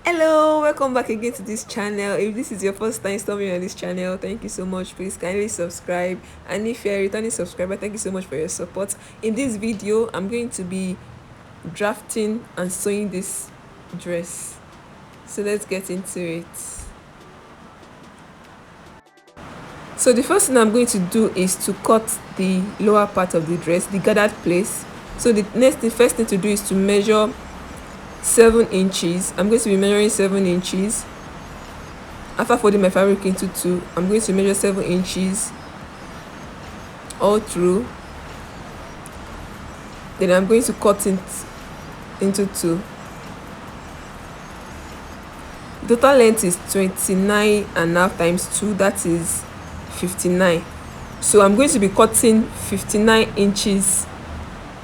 Hello, welcome back again to this channel. If this is your first time stumbling on this channel, thank you so much. Please kindly subscribe, and if you're a returning subscriber, thank you so much for your support. In this video, I'm going to be drafting and sewing this dress, so let's get into it. So the first thing I'm going to do is to cut the lower part of the dress, the gathered place. So the first thing to do is to measure 7 inches. I'm going to be measuring 7 inches. After folding my fabric into 2, I'm going to measure 7 inches all through. Then I'm going to cut it into 2. The total length is 29.5 times 2, that is 59. So I'm going to be cutting 59 inches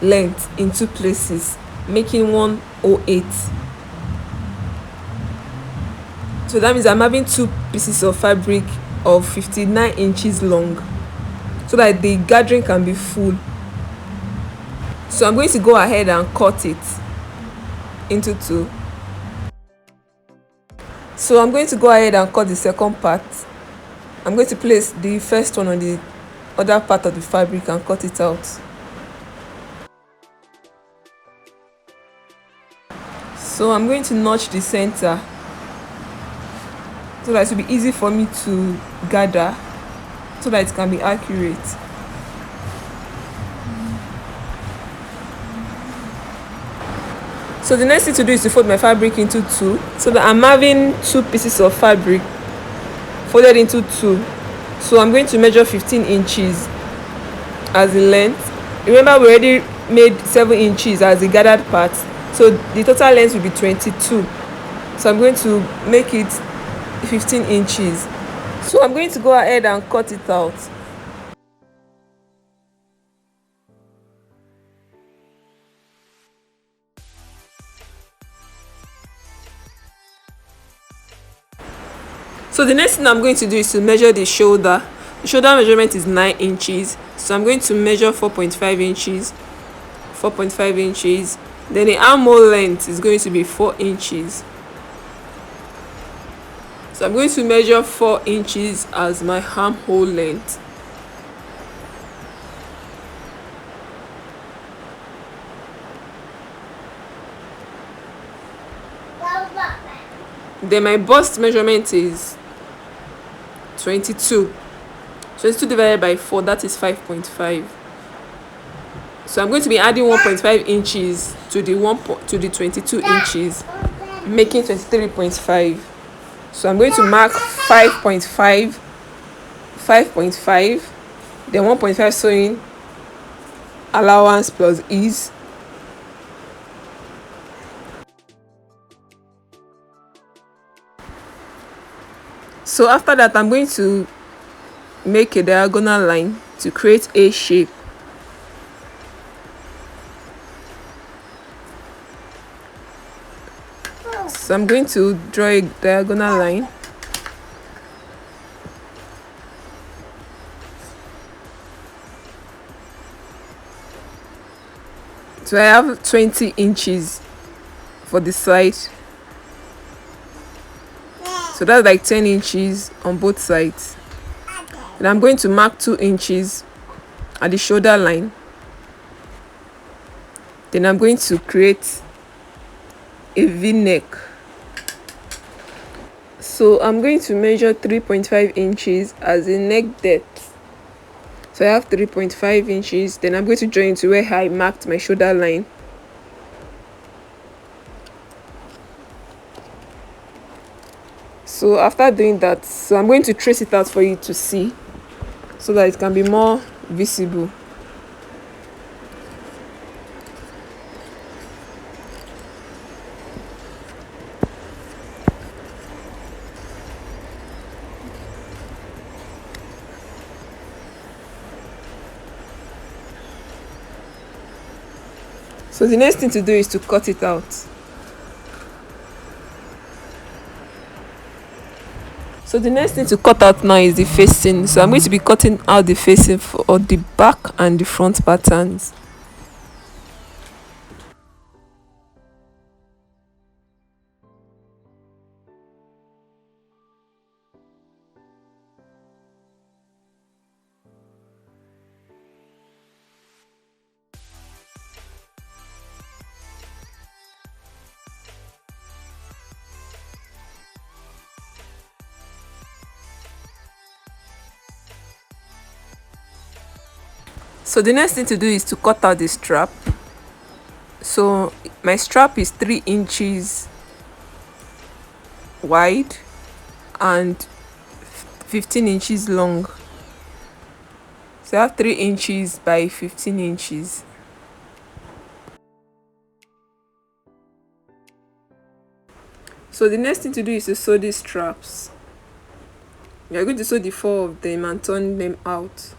length in 2 places, making 108. So that means I'm having 2 pieces of fabric of 59 inches long, so that the gathering can be full. So I'm going to go ahead and cut it into 2. So I'm going to go ahead and cut the second part. I'm going to place the first one on the other part of the fabric and cut it out. So I'm going to notch the center so that it will be easy for me to gather, so that it can be accurate. So the next thing to do is to fold my fabric into 2, so that I'm having 2 pieces of fabric folded into 2. So I'm going to measure 15 inches as the length. Remember, we already made 7 inches as the gathered part, so the total length will be 22. So I'm going to make it 15 inches. So I'm going to go ahead and cut it out. So the next thing I'm going to do is to measure the shoulder. The shoulder measurement is 9 inches. So I'm going to measure 4.5 inches. 4.5 inches. Then the armhole length is going to be 4 inches. So I'm going to measure 4 inches as my armhole length. Then my bust measurement is 22. 22 divided by 4, that is 5.5. So I'm going to be adding 1.5 inches to the 22 inches, making 23.5. So I'm going to mark 5.5, 5.5, then 1.5 sewing allowance plus ease. So after that, I'm going to make a diagonal line to create a shape. So I'm going to draw a diagonal line. So I have 20 inches for the side. So that's like 10 inches on both sides. And I'm going to mark 2 inches at the shoulder line. Then I'm going to create a V-neck. So I'm going to measure 3.5 inches as the neck depth. So I have 3.5 inches. Then I'm going to join to where I marked my shoulder line. So after doing that, so I'm going to trace it out for you to see, so that it can be more visible. So the next thing to do is to cut it out. So the next thing to cut out now is the facing. So I'm going to be cutting out the facing for the back and the front patterns. So the next thing to do is to cut out the strap. So my strap is 3 inches wide and 15 inches long. So I have 3 inches by 15 inches. So the next thing to do is to sew these straps. We are going to sew the 4 of them and turn them out.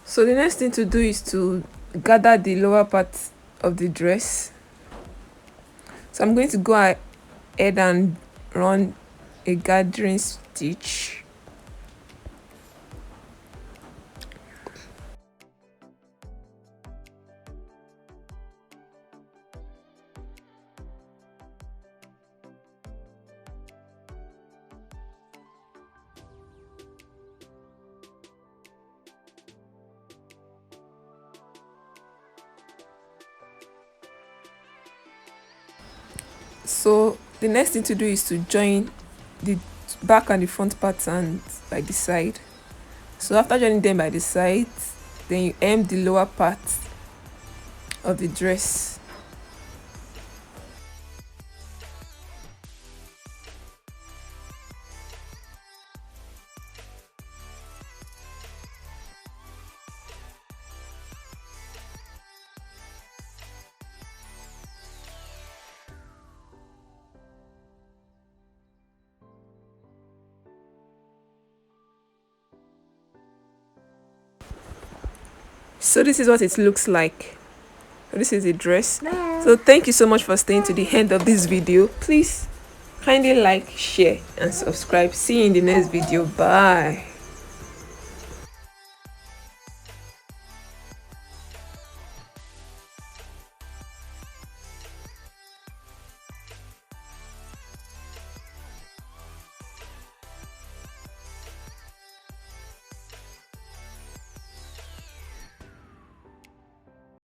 So the next thing to do is to gather the lower part of the dress. So I'm going to go ahead and run a gathering stitch. So the next thing to do is to join the back and the front pattern by the side. So after joining them by the side, then you hem the lower part of the dress. So this is what it looks like. This is the dress. So thank you so much for staying to the end of this video. Please kindly like, share and subscribe. See you in the next video. Bye.